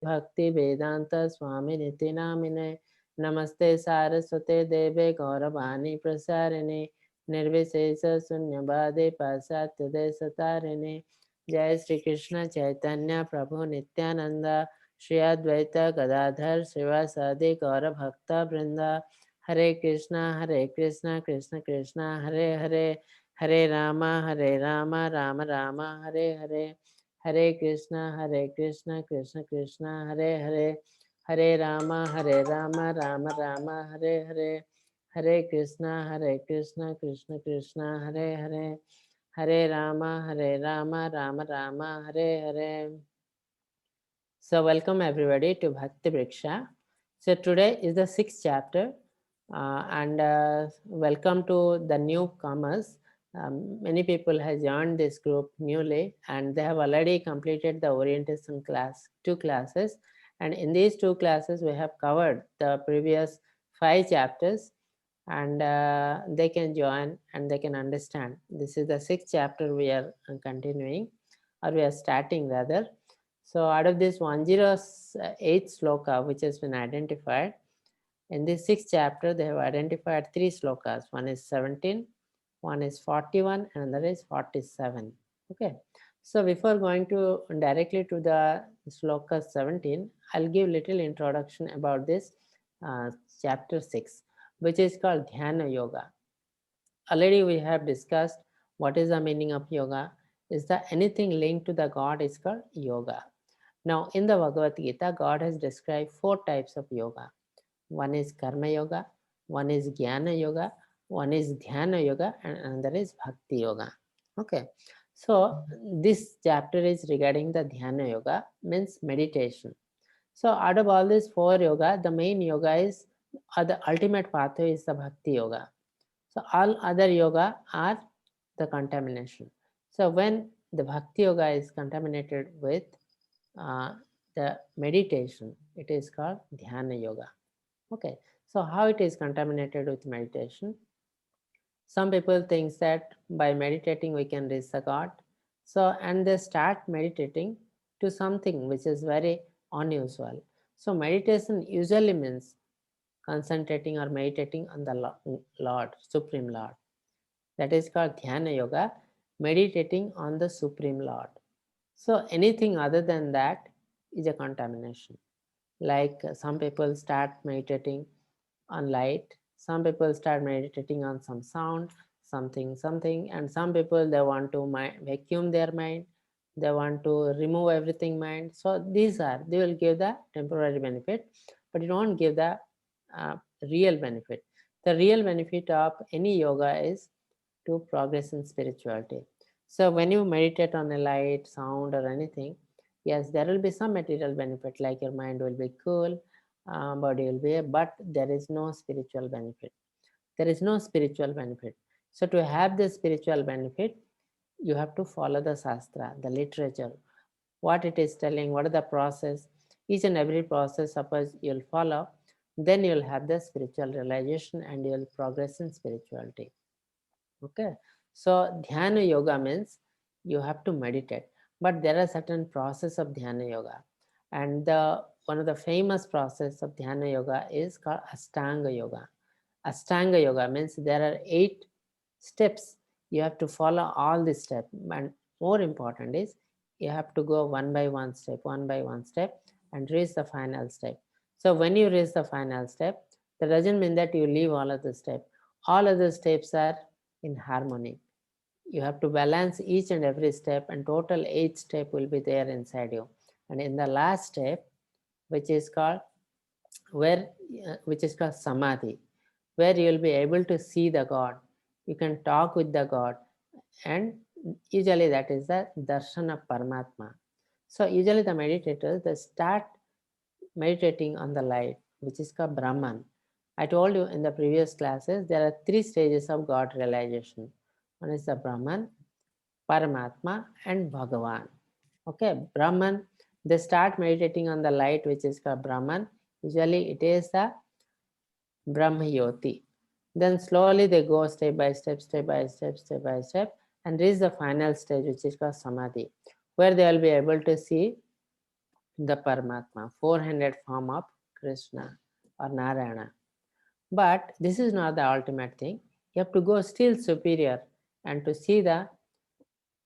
भक्ति वेदांत स्वामी निति नामिने नमस्ते सारस्वते देवे गौरवाणी प्रसारिणे निर्विशेष शून्यवादे पाश्चात्य देशतारिणे जय श्री कृष्ण चैतन्य प्रभु नित्यानंद श्री अद्वैत गदाधर श्रीवासादि गौर भक्त वृंदा हरे Krishna Krishna Krishna Hare Hare Hare Ram Ram Ram Hare Hare Hare Krishna Krishna Krishna Hare Hare Hare Ram Ram Ram Hare Hare Hare Krishna Krishna Krishna Hare Hare Hare Ram Ram Ram Hare Hare. So welcome everybody to Bhakti Vriksha. So today is the 6th chapter and welcome to the newcomers. Many people have joined this group newly and they have already completed the orientation class, 2 classes, and in these 2 classes we have covered the previous 5 chapters and they can join and they can understand. This is the 6th chapter we are continuing, or we are starting rather. So out of this 108 sloka which has been identified, in this 6th chapter they have identified 3 slokas. One is 17, one is 41, and another is 47. Okay. So before going to directly to the sloka 17, I'll give little introduction about this chapter 6, which is called Dhyana Yoga. Already we have discussed what is the meaning of yoga. Is that anything linked to the God is called yoga. Now in the Bhagavad Gita, God has described 4 types of yoga. One is Karma Yoga, one is Jnana Yoga, one is Dhyana Yoga, and another is Bhakti Yoga. Okay, so this chapter is regarding the Dhyana Yoga, means meditation. So out of all these 4 yoga, the main yoga is, or the ultimate pathway is the Bhakti Yoga. So all other yoga are the contamination. So when the Bhakti Yoga is contaminated with the meditation, it is called Dhyana Yoga. Okay, so how it is contaminated with meditation? Some people think that by meditating we can reach the God. So, and they start meditating to something which is very unusual. So meditation usually means concentrating or meditating on the Lord, Supreme Lord. That is called Dhyana Yoga, meditating on the Supreme Lord. So anything other than that is a contamination. Like some people start meditating on light, some people start meditating on some sound, something, and some people they want to vacuum their mind, they want to remove everything mind. So these are, they will give the temporary benefit, but it won't give the real benefit. The real benefit of any yoga is to progress in spirituality. So when you meditate on a light, sound, or anything, yes, there will be some material benefit, like your mind will be cool, body will be, but there is no spiritual benefit. There is no spiritual benefit. So to have the spiritual benefit, you have to follow the Shastra, the literature, what it is telling, what is the process, each and every process, suppose you'll follow, then you'll have the spiritual realization and you'll progress in spirituality. Okay, so Dhyana Yoga means you have to meditate, but there are certain process of Dhyana Yoga, and the one of the famous process of Dhyana Yoga is called Ashtanga Yoga. Ashtanga Yoga means there are 8 steps. You have to follow all the steps, and more important is you have to go one by one step, and reach the final step. So when you reach the final step, that doesn't mean that you leave all of the steps. All of the steps are in harmony. You have to balance each and every step, and total 8 steps will be there inside you. And in the last step, which is called samadhi, where you will be able to see the God, you can talk with the God, and usually that is the darshan of Paramatma. So usually the meditators, they start meditating on the light, which is called Brahman. I told you in the previous classes, there are 3 stages of God realization. One is the Brahman, Paramatma, and Bhagavan. Okay, Brahman, they start meditating on the light, which is called Brahman. Usually it is the Brahmayoti. Then slowly they go step by step, and reach the final stage, which is called Samadhi, where they will be able to see the Paramatma, four-handed form of Krishna or Narayana. But this is not the ultimate thing. You have to go still superior and to see the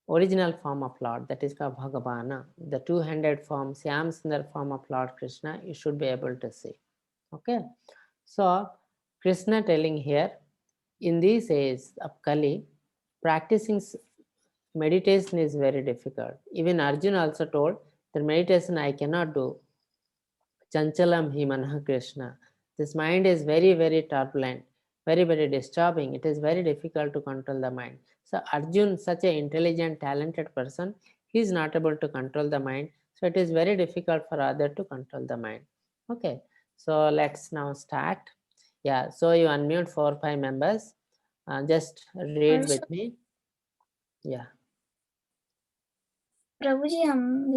original form of Lord, that is called Bhagavana, the two-handed form, Syam Sundar form of Lord Krishna, you should be able to see. Okay, so Krishna telling here, in these age of Kali, practicing meditation is very difficult. Even Arjuna also told that meditation I cannot do. Chanchalam hi manah Krishna. This mind is very, very turbulent, very, very disturbing. It is very difficult to control the mind. So Arjun, such an intelligent, talented person, he is not able to control the mind. So it is very difficult for other to control the mind. Okay, so let's now start. Yeah, so you unmute 4 5 members. Just read with Also, me. Yeah. Prabhuji,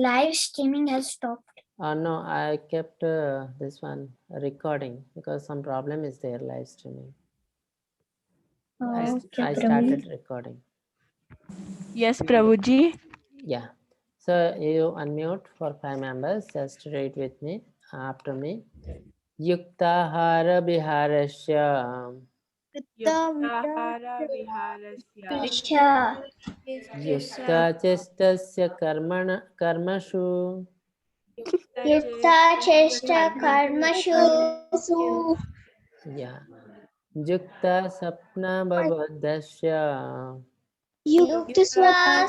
live streaming has stopped. No, I kept this one recording because some problem is there live streaming. Okay, I Prabhuji. started recording. Yes, Prabhuji. Yeah. So you unmute for 5 members. Just read with me after me. Yuktahara Biharasya Yuktahara viharasya Yukta Chestasya Karmashu Yukta chesta karmashu Yeah. Yukta Sapna Babadasya yukta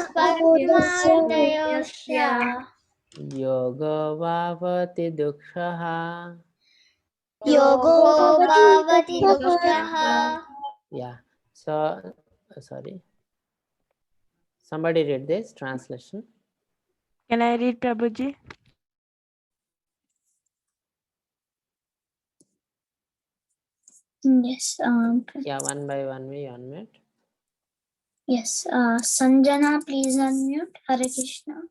spatmadayosya Yoga Vavati Dukshaha. yogo bhavati dukshaha. Yeah. So, sorry. Somebody read this translation. Can I read, Prabhuji? Yes, Yeah, one by one we unmute. yes. Sanjana, please unmute. Hare Krishna.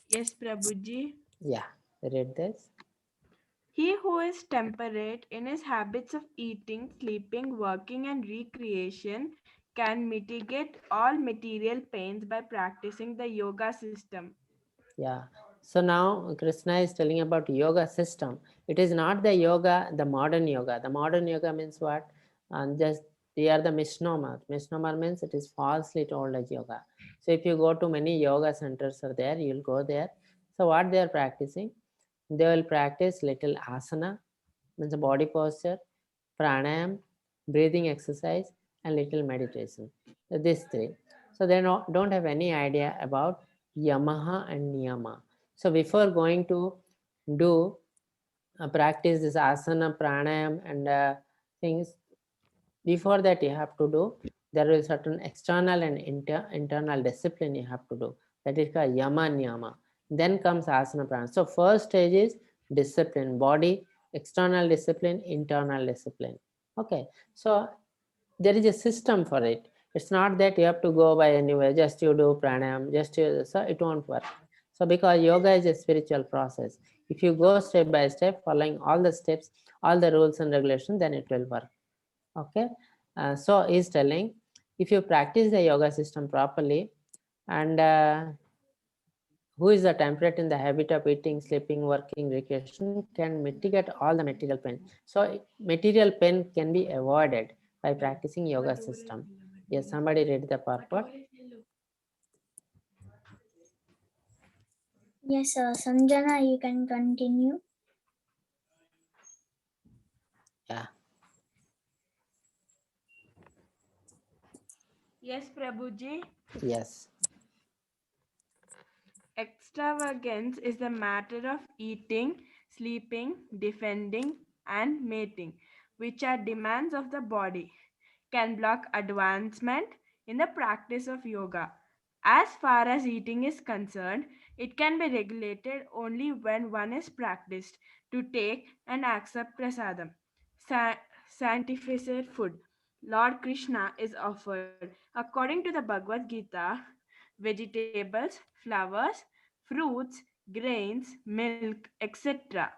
Yes, Prabhuji. Yeah, read this. He who is temperate in his habits of eating, sleeping, working, and recreation can mitigate all material pains by practicing the yoga system. Yeah. So now Krishna is telling about yoga system. It is not the yoga, the modern yoga. The modern yoga means what? Just they are the misnomer. Misnomer means it is falsely told as yoga. So if you go to many yoga centers are there, you'll go there. So what they are practicing? They will practice little asana, means a body posture, pranayam, breathing exercise, and little meditation. So these three. So they don't have any idea about Yamaha and Niyama. So before going to do practice this asana, pranayam, and things, before that you have to do, there is certain external and internal discipline you have to do. That is called Yama Niyama. Then comes asana pranayama. So first stage is discipline, body, external discipline, internal discipline. Okay, so there is a system for it. It's not that you have to go by anywhere, just you do pranayam, just you, so it won't work. So because yoga is a spiritual process, if you go step by step following all the steps, all the rules and regulations, then it will work. Okay, so he's telling, if you practice the yoga system properly, and who is the temperate in the habit of eating, sleeping, working, recreation, can mitigate all the material pain. So material pain can be avoided by practicing yoga system. Yes, somebody read the purport. Yes, Sanjana, you can continue. Yeah. Yes, Prabhuji. Yes. Extravagance is the matter of eating, sleeping, defending, and mating, which are demands of the body, can block advancement in the practice of yoga. As far as eating is concerned, it can be regulated only when one is practiced to take and accept prasadam, sanctified food. Lord Krishna is offered, according to the Bhagavad Gita, vegetables, flowers, fruits, grains, milk, etc.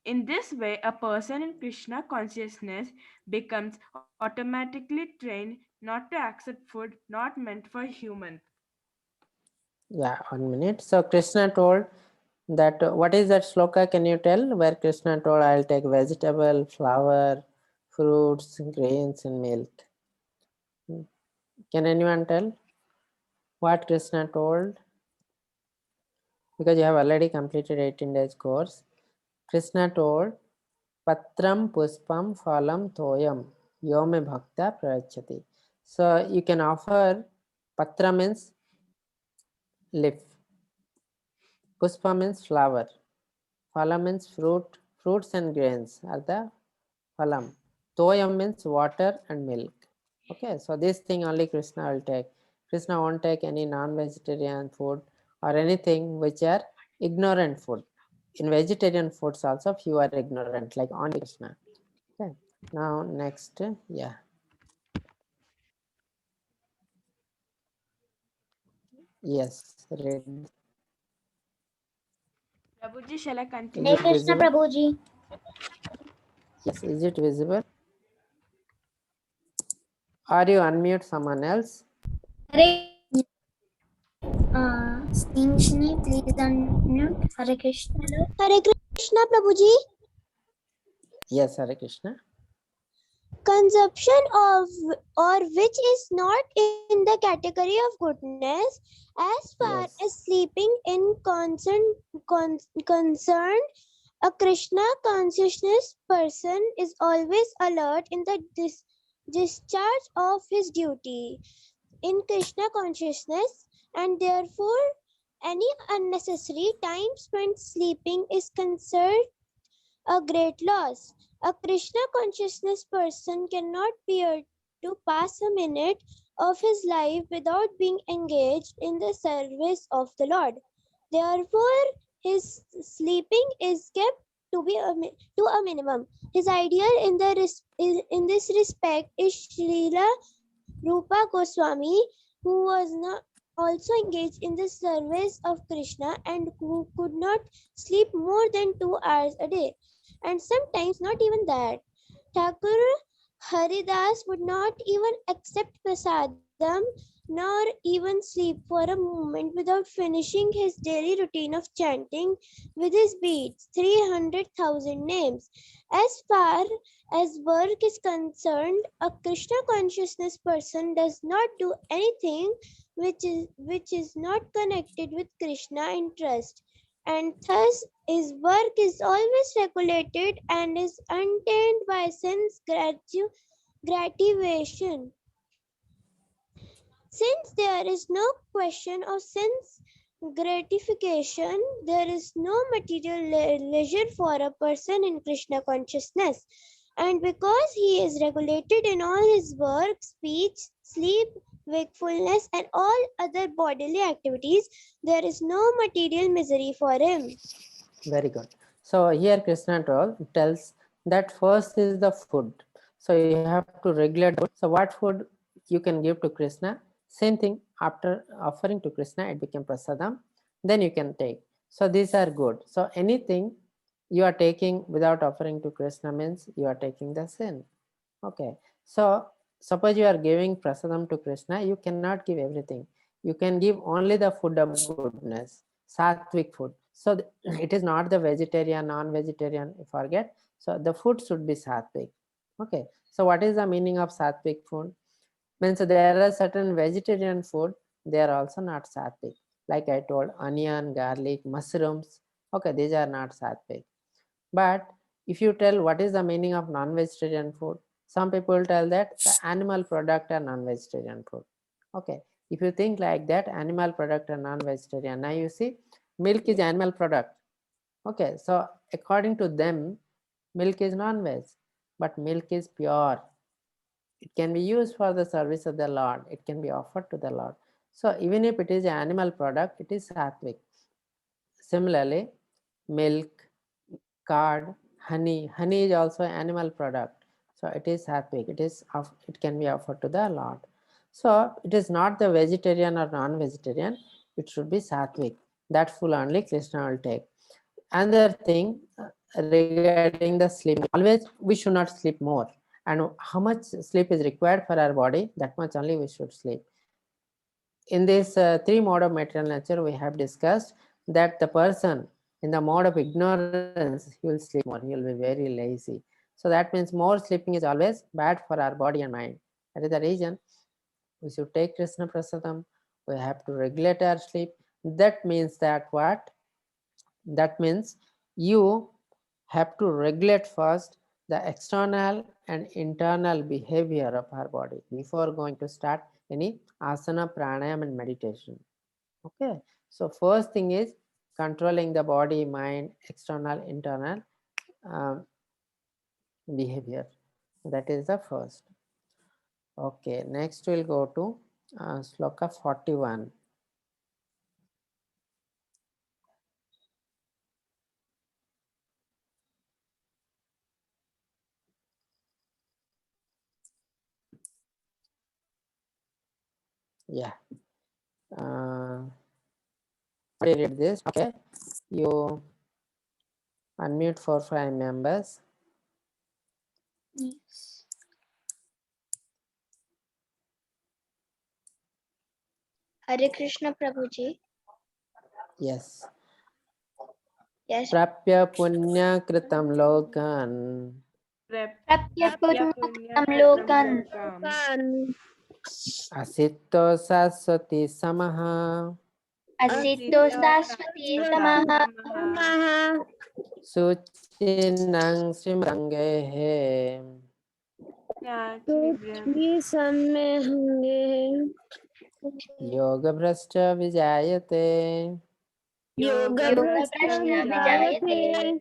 In this way, a person in Krishna consciousness becomes automatically trained not to accept food not meant for human. Yeah, 1 minute. So Krishna told That what is that shloka? Can you tell where Krishna told, I'll take vegetable, flower, fruits, grains, and milk? Can anyone tell what Krishna told? Because you have already completed 18 days course. Krishna told, Patram puspam phalam toyam yome bhakta prayachati. So you can offer, patra means leaf, puspa means flower, phalam means fruits and grains are the phalam. Toyam means water and milk. Okay, so this thing only Krishna will take. Krishna won't take any non-vegetarian food or anything which are ignorant food. In vegetarian foods also few are ignorant, like only Krishna. Okay, now next, yeah. Yes, read. Prabhuji, shall I Is continue? Hare it Krishna visible? Prabhuji. Yes, is it visible? Or you unmute someone else? Hare Snehashini, please unmute. Hare Krishna. Hare Krishna Prabhuji. Yes, Hare Krishna. Consumption of or which is not in the category of goodness as far Yes. as sleeping in concerned. A Krishna consciousness person is always alert in the discharge of his duty in Krishna consciousness, and therefore any unnecessary time spent sleeping is considered a great loss. A Krishna consciousness person cannot bear to pass a minute of his life without being engaged in the service of the Lord. Therefore, his sleeping is kept to a minimum. His ideal in this respect is Srila Rupa Goswami, who was not also engaged in the service of Krishna and who could not sleep more than 2 hours a day, and sometimes not even that. Thakur Haridas would not even accept prasadam nor even sleep for a moment without finishing his daily routine of chanting with his beads 300,000 names. As far as work is concerned, a Krishna consciousness person does not do anything which is not connected with Krishna interest, and thus his work is always regulated and is untainted by sense gratification. Since there is no question of sense gratification, there is no material leisure for a person in Krishna consciousness. And because he is regulated in all his work, speech, sleep, wakefulness, and all other bodily activities, there is no material misery for him. Very good. So here Krishna tells that first is the food. So you have to regulate the food. So what food you can give to Krishna? Same thing, after offering to Krishna, it became prasadam. Then you can take. So these are good. So anything you are taking without offering to Krishna means you are taking the sin. Okay. So suppose you are giving prasadam to Krishna, you cannot give everything. You can give only the food of goodness, sattvic food. So it is not the vegetarian, non-vegetarian, forget. So the food should be sattvic. Okay. So what is the meaning of sattvic food? Means there are certain vegetarian food, they are also not sattvic. Like I told, onion, garlic, mushrooms. Okay, these are not sattvic. But if you tell what is the meaning of non-vegetarian food, some people tell that the animal product are non-vegetarian food. Okay, if you think like that, animal product are non-vegetarian. Now you see, milk is animal product. Okay, so according to them, milk is non-veg, but milk is pure. It can be used for the service of the Lord. It can be offered to the Lord. So even if it is an animal product, it is sattvic. Similarly, milk, curd, honey is also an animal product, so it is sattvic. It can be offered to the Lord. So it is not the vegetarian or non-vegetarian, it should be sattvic. That full only Krishna will take. Another thing regarding the sleep, always we should not sleep more, and how much sleep is required for our body, that much only we should sleep. In this three mode of material nature, we have discussed that the person In the mode of ignorance, you will sleep more, you will be very lazy. So that means more sleeping is always bad for our body and mind. That is the reason we should take Krishna Prasadam. We have to regulate our sleep. That means that what? That means you have to regulate first the external and internal behavior of our body before going to start any asana, pranayam and meditation. Okay, so first thing is controlling the body, mind, external, internal behavior. That is the first. Okay, next we'll go to sloka 41. Yeah. I read this. Okay, you unmute for 5 members. Yes. Hare Krishna Prabhuji. Yes. Yes. Prapya punya kritam lokan Prapya Prapya Punya Punya Lokan. Lokam. asito saswati samaha Asito Saraswati Samaha. suchinang simrangehe yoga bhrashta vijayate. Yoga Prashna Vijayate.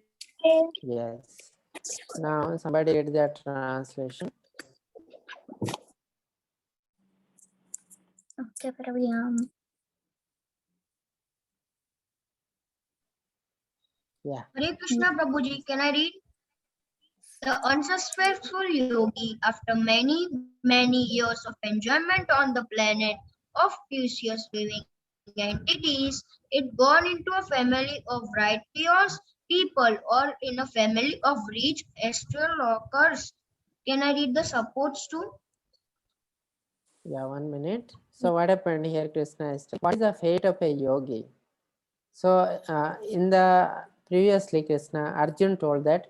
Yes. Now somebody read the translation. Okay, Prabhuji. Yeah. Hare Krishna Prabhuji, can I read? The unsuccessful yogi, after many years of enjoyment on the planet of precious living entities, it born into a family of righteous people or in a family of rich astrologers. Can I read the supports too? Yeah, 1 minute. So what happened here, Krishna is what is the fate of a yogi? So in the previously Krishna, Arjun told that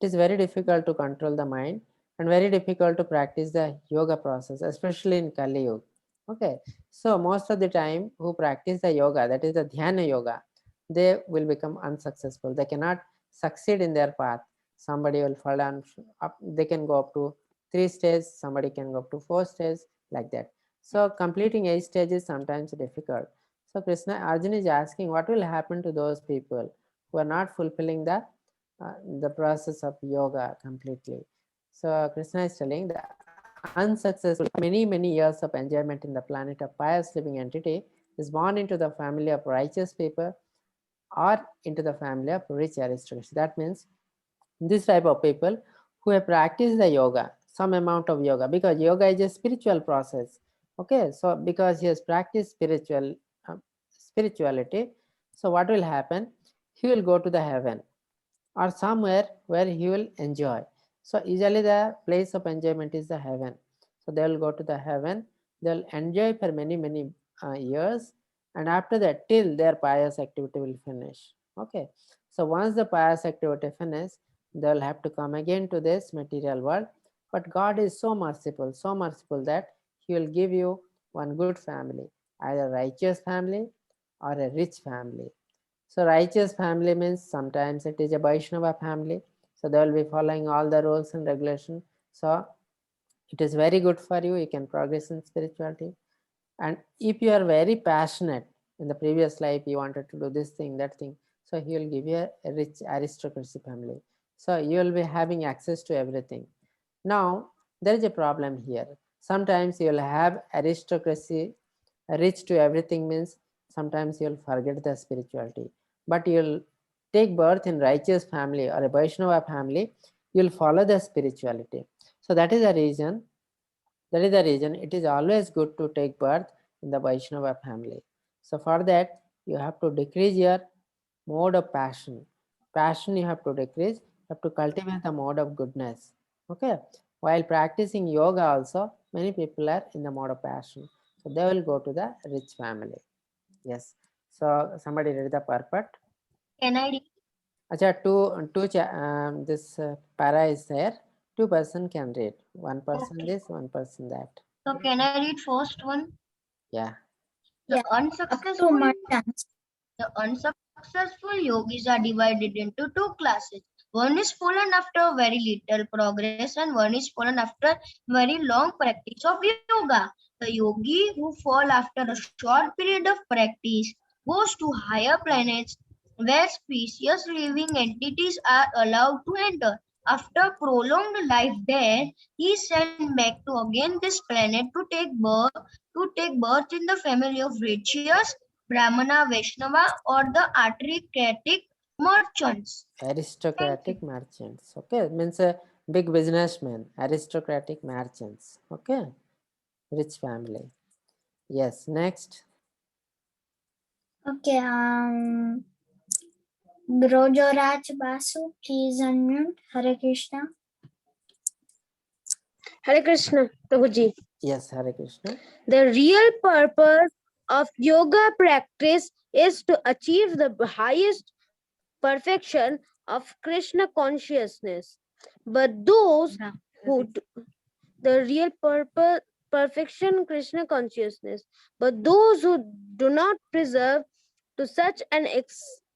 it is very difficult to control the mind and very difficult to practice the yoga process, especially in Kali Yuga. Okay, so most of the time who practice the yoga, that is the dhyana yoga, they will become unsuccessful. They cannot succeed in their path. Somebody will fall down up, they can go up to 3 stages, somebody can go up to 4 stages, like that. So completing 8 stages is sometimes difficult. So Krishna, Arjuna is asking what will happen to those people who are not fulfilling the process of yoga completely. So Krishna is telling the unsuccessful many years of enjoyment in the planet of pious living entity is born into the family of righteous people or into the family of rich aristocracy. That means this type of people who have practiced the yoga, some amount of yoga, because yoga is a spiritual process. Okay, so because he has practiced spirituality, so what will happen? He will go to the heaven or somewhere where he will enjoy. So usually the place of enjoyment is the heaven. So they will go to the heaven, they'll enjoy for many years, and after that till their pious activity will finish. Okay, so once the pious activity finish, they'll have to come again to this material world. But God is so merciful that he will give you one good family, either righteous family or a rich family. So righteous family means sometimes it is a Vaishnava family. So they will be following all the rules and regulations. So it is very good for you. You can progress in spirituality. And if you are very passionate in the previous life, you wanted to do this thing, that thing. So he will give you a rich aristocracy family. So you will be having access to everything. Now there is a problem here. Sometimes you will have aristocracy, rich to everything means sometimes you'll forget the spirituality. But you'll take birth in righteous family or a Vaishnava family, you'll follow the spirituality. So that is the reason it is always good to take birth in the Vaishnava family. So for that, you have to decrease your mode of passion. Passion you have to decrease, you have to cultivate the mode of goodness. Okay. While practicing yoga also, many people are in the mode of passion. So they will go to the rich family. Yes. So somebody read the purport. Can I read? Acha, this para is there. 2 person can read. One person Okay. this, one person that. So can I read first one? Yeah. The Yeah, up to unsuccessful my chance. The unsuccessful yogis are divided into two classes. One is fallen after very little progress, and one is fallen after very long practice of yoga. The yogi who fall after a short period of practice goes to higher planets where species living entities are allowed to enter. After prolonged life there, he is sent back to again this planet to take birth in the family of riches, Brahmana, Vaishnava, or the aristocratic merchants. Thank you. Aristocratic merchants. Okay, means a big businessman. Aristocratic merchants. Okay, rich family. Yes. Next. Okay, Brojoraj Basu, please unmute. Hare Krishna. Hare Krishna, Prabhuji. Yes, Hare Krishna. The real purpose of yoga practice is to achieve the highest perfection of Krishna consciousness. But those who the real purpose perfection Krishna consciousness, but those who do not preserve to such an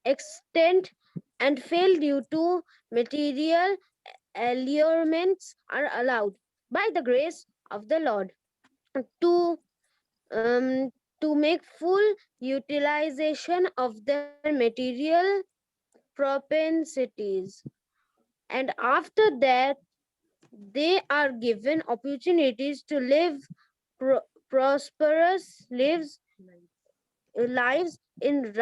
extent and fail due to material allurements are allowed by the grace of the Lord to to make full utilization of their material propensities, and after that they are given opportunities to live prosperous lives in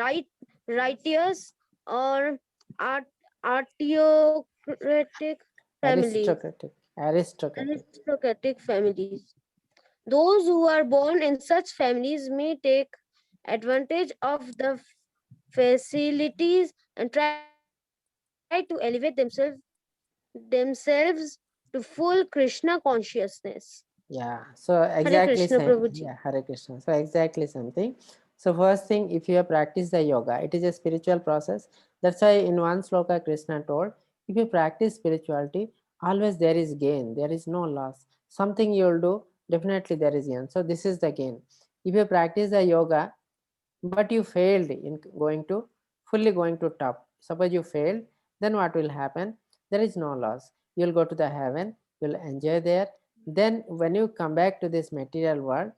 righteous or aristocratic families. Aristocratic. Those who are born in such families may take advantage of the facilities and try to elevate themselves to full Krishna consciousness. Yeah, so Hare exactly Krishna, same. Prabhuji. Yeah, Hare Krishna. So exactly something. So first thing, if you have practiced the yoga, it is a spiritual process. That's why in one sloka Krishna told, if you practice spirituality, always there is gain, there is no loss. Something you will do, definitely there is gain. So this is the gain. If you practice the yoga, but you failed in fully going to top, suppose you failed, then what will happen? There is no loss. You'll go to the heaven, you'll enjoy there. Then when you come back to this material world,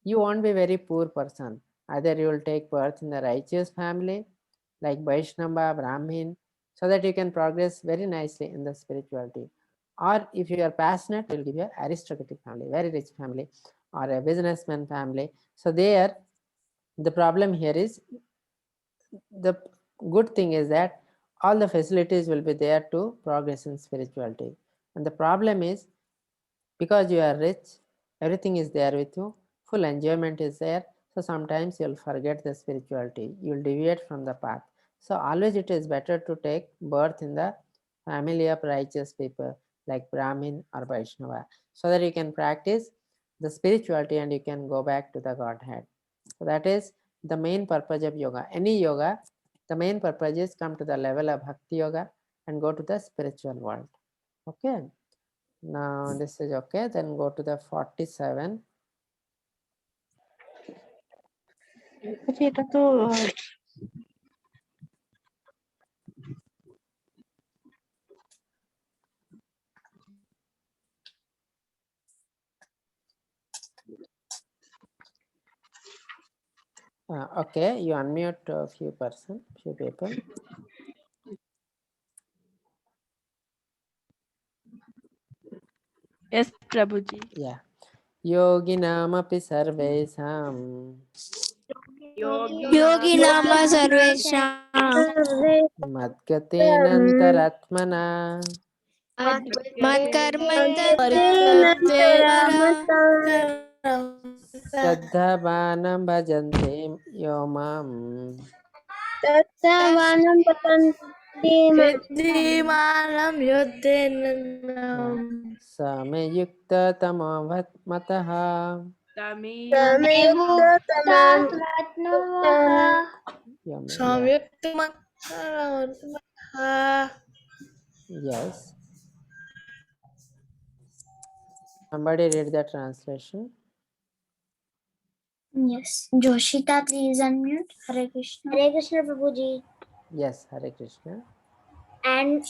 you won't be very poor person. Either you will take birth in the righteous family like Vaishnava, Brahmin, so that you can progress very nicely in the spirituality. Or if you are passionate, will give you an aristocratic family, very rich family, or a businessman family. So there, the problem here is, the good thing is that all the facilities will be there to progress in spirituality. And the problem is, because you are rich, everything is there with you, full enjoyment is there, so sometimes you'll forget the spirituality, you'll deviate from the path. So always it is better to take birth in the family of righteous people like Brahmin or Vaishnava, so that you can practice the spirituality and you can go back to the Godhead. So that is the main purpose of yoga. Any yoga, the main purpose is come to the level of Bhakti Yoga and go to the spiritual world. Okay. Now this is okay. Then go to the 47. Okay, you unmute a few people. Yes, Prabhuji. Yeah. Yoginamapi sarvesam Yoginama Sarvesham madgatenantaratmana Saddhavanam bhajante yomam samyukta tamavataha. Yes. Somebody read the translation. Yes. Joshita, please unmute. Hare Krishna. Hare Krishna Prabhuji. Yes, Hare Krishna. And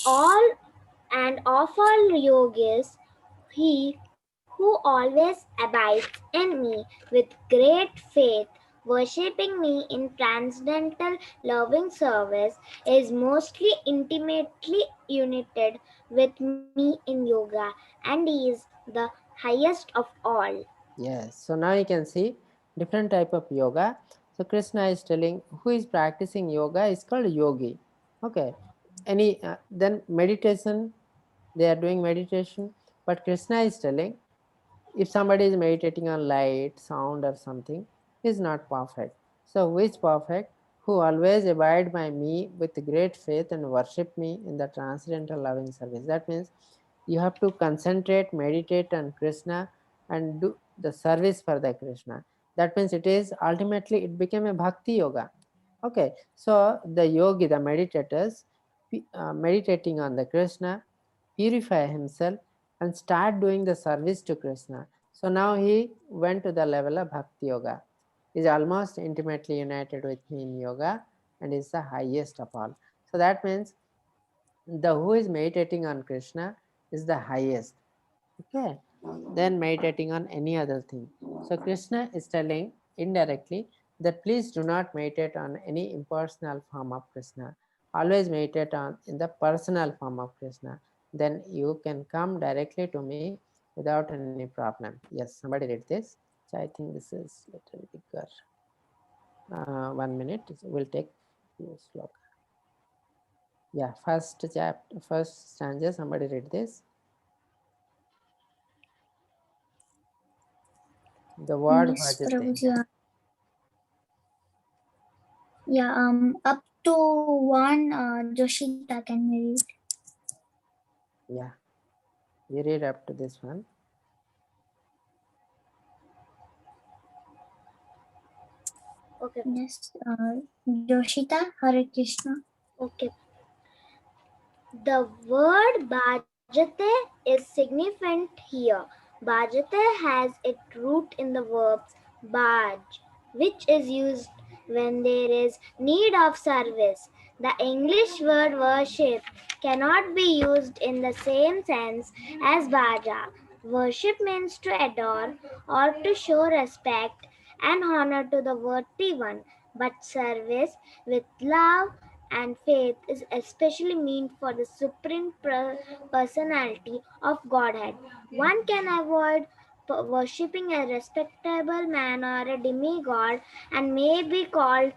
of all yogis, he who always abides in me with great faith, worshipping me in transcendental loving service, is mostly intimately united with me in yoga, and is the highest of all. Yes. So now you can see different type of yoga. So Krishna is telling who is practicing yoga is called yogi. Okay. Then meditation, they are doing meditation, but Krishna is telling if somebody is meditating on light, sound, or something, is not perfect. So who is perfect? Who always abide by me with great faith and worship me in the transcendental loving service. That means you have to concentrate, meditate on Krishna and do the service for the Krishna. That means it became a bhakti yoga. Okay, so the yogi, the meditators, meditating on the Krishna, purify himself and start doing the service to Krishna. So now he went to the level of bhakti yoga. Is almost intimately united with me in yoga and is the highest of all. So that means the who is meditating on Krishna is the highest. Okay, then meditating on any other thing. So Krishna is telling indirectly that please do not meditate on any impersonal form of Krishna. Always meditate on in the personal form of Krishna. Then you can come directly to me without any problem. Yes, somebody read this. So I think this is little bigger. 1 minute. We'll take few sloka. Yeah, first stanza. Somebody read this. The word Yes, bhajate. Prabhuji. Yeah, up to one, Joshita, can you read? Yeah, you read up to this one. Okay. Yes, Joshita, Hare Krishna. Okay. The word bhajate is significant here. Bhajate has its root in the verb bhaj, which is used when there is need of service. The English word worship cannot be used in the same sense as bhaja. Worship means to adore or to show respect and honor to the worthy one, but service with love and faith is especially meant for the supreme personality of Godhead. One can avoid worshipping a respectable man or a demigod and may be called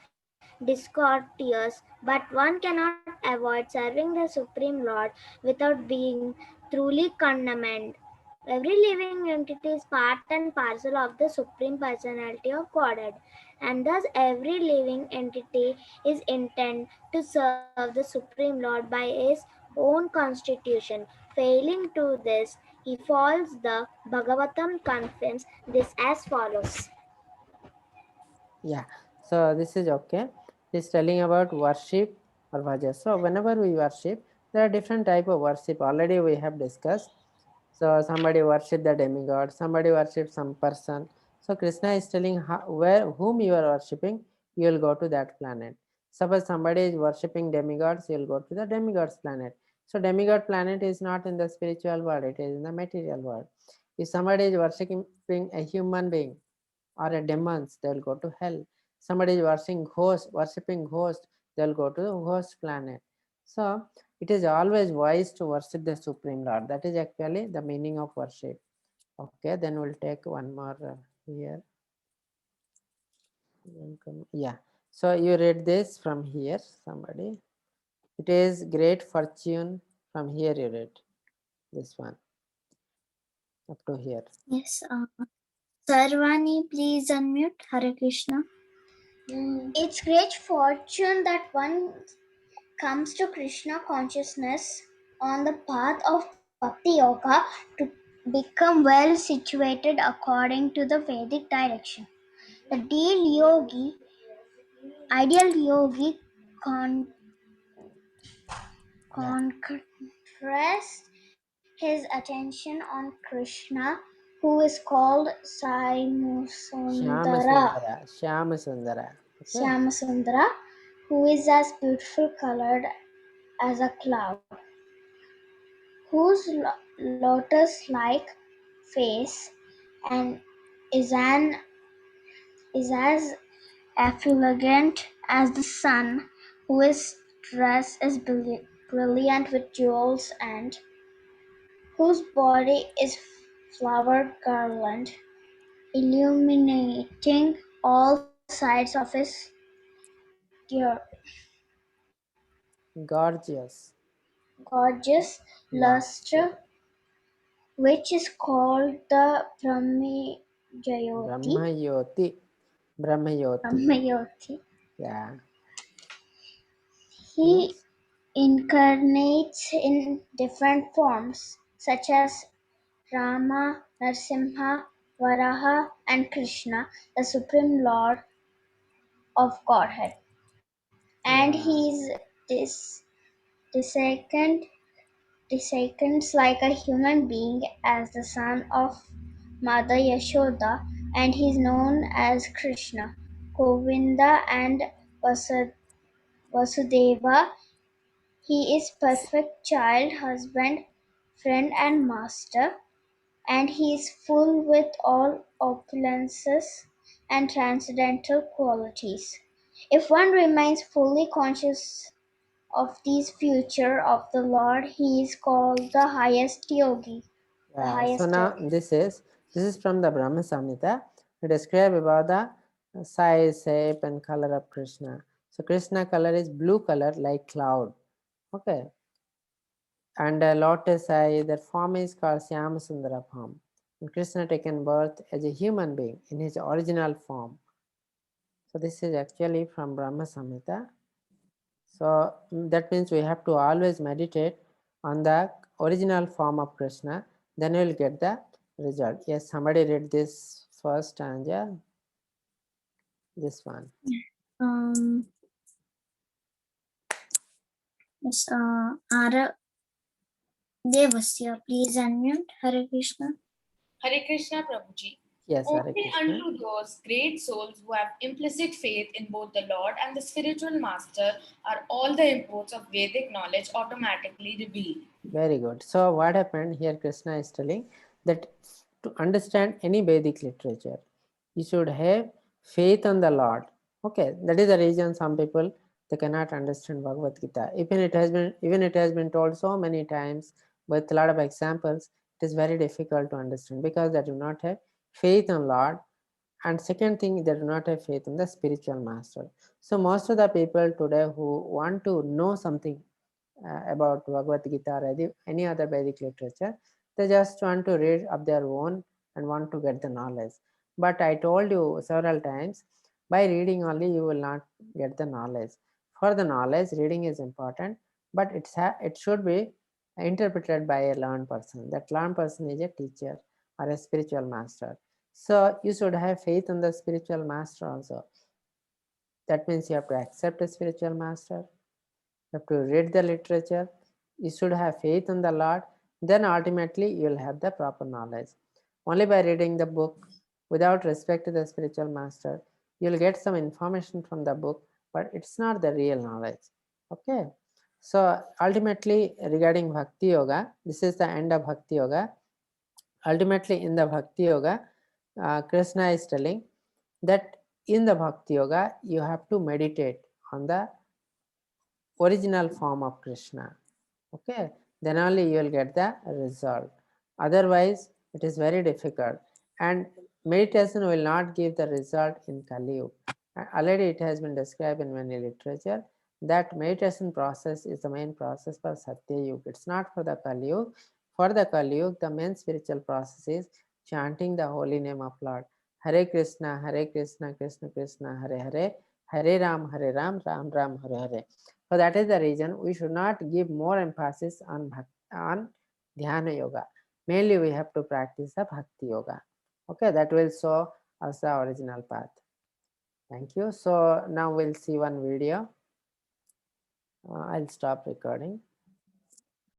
discourteous, but one cannot avoid serving the Supreme Lord without being truly condemned. Every living entity is part and parcel of the Supreme Personality of Godhead, and thus every living entity is intended to serve the Supreme Lord by his own constitution. Failing to this, he falls. The Bhagavatam confirms this as follows. Yeah, so this is okay. It's telling about worship or bhaja. So whenever we worship, there are different type of worship. Already we have discussed. So somebody worship the demigod, somebody worship some person. So Krishna is telling whom you are worshipping, you will go to that planet. Suppose somebody is worshipping demigods, you will go to the demigods planet. So demigod planet is not in the spiritual world, it is in the material world. If somebody is worshipping a human being, or a demons, they'll go to hell. Somebody is worshipping ghost, they'll go to the ghost planet. So it is always wise to worship the Supreme Lord. That is actually the meaning of worship. Okay, then we'll take one more here. Yeah. So you read this from here, somebody. It is great fortune. From here you read this one up to here. Yes, Sarvani, please unmute. Hare Krishna. It's great fortune that one comes to Krishna consciousness on the path of Bhakti Yoga to become well situated according to the Vedic direction. The ideal yogi concentrates his attention on Krishna, who is called Saimusundara, Shyamasundara. Okay. Shyamasundara, who is as beautiful colored as a cloud, whose lotus-like face and is as effulgent as the sun, whose dress is brilliant with jewels and whose body is flower garland, illuminating all sides of his dear, Gorgeous. gorgeous luster, which is called the Brahmayoti. Brahmayoti. Brahmayoti. Yeah. He Yes. incarnates in different forms, such as Rama, Narsimha, Varaha, and Krishna, the Supreme Lord of Godhead. And Yeah. he is dissequins like a human being as the son of Mother Yashoda, and he is known as Krishna, Govinda, and Vasudeva. He is perfect child, husband, friend, and master, and he is full with all opulences and transcendental qualities. If one remains fully conscious of these features of the Lord, he is called the highest yogi. The Yeah. So highest now yogi. this is from the Brahma Samhita. It describe about the size, shape, and color of Krishna. So Krishna color is blue color like cloud. Okay. And a lotus eye, that form is called Shyamasundara form. And Krishna taken birth as a human being in his original form. So this is actually from Brahma Samhita. So that means we have to always meditate on the original form of Krishna, then we will get the result. Yes, somebody read this first stanza. This one. Yes, Ara Devasya, please unmute. Hare Krishna. Hare Krishna, Prabhuji. Yes, Hare Only Krishna. unto those great souls who have implicit faith in both the Lord and the spiritual master are all the imports of Vedic knowledge automatically revealed. Very good. So what happened here, Krishna is telling that to understand any Vedic literature, you should have faith on the Lord. Okay, that is the reason some people, they cannot understand Bhagavad Gita. Even it has been told so many times with a lot of examples, it is very difficult to understand because they do not have faith on Lord. And second thing, they do not have faith in the spiritual master. So most of the people today who want to know something about Bhagavad Gita or any other Vedic literature, they just want to read of their own and want to get the knowledge. But I told you several times, by reading only you will not get the knowledge. For the knowledge, reading is important, but it should be interpreted by a learned person. That learned person is a teacher or a spiritual master. So you should have faith in the spiritual master also. That means you have to accept a spiritual master. You have to read the literature. You should have faith in the Lord. Then ultimately you will have the proper knowledge. Only by reading the book without respect to the spiritual master, you will get some information from the book, but it's not the real knowledge. Okay. So ultimately regarding Bhakti Yoga, this is the end of Bhakti Yoga. Ultimately in the Bhakti Yoga, Krishna is telling that in the Bhakti Yoga, you have to meditate on the original form of Krishna. Okay, then only you will get the result. Otherwise, it is very difficult. And meditation will not give the result in Kali Yuga. Already it has been described in many literature that meditation process is the main process for Satya Yuga. It's not for the Kali Yuga. For the Kali Yuga, the main spiritual process is chanting the holy name of Lord. Hare Krishna, Krishna Krishna, Hare Hare, Hare Ram, Ram Ram, Hare Hare. So that is the reason we should not give more emphasis on Dhyana Yoga. Mainly we have to practice the Bhakti Yoga. Okay, that will show us the original path. Thank you. So now we'll see one video. I'll stop recording.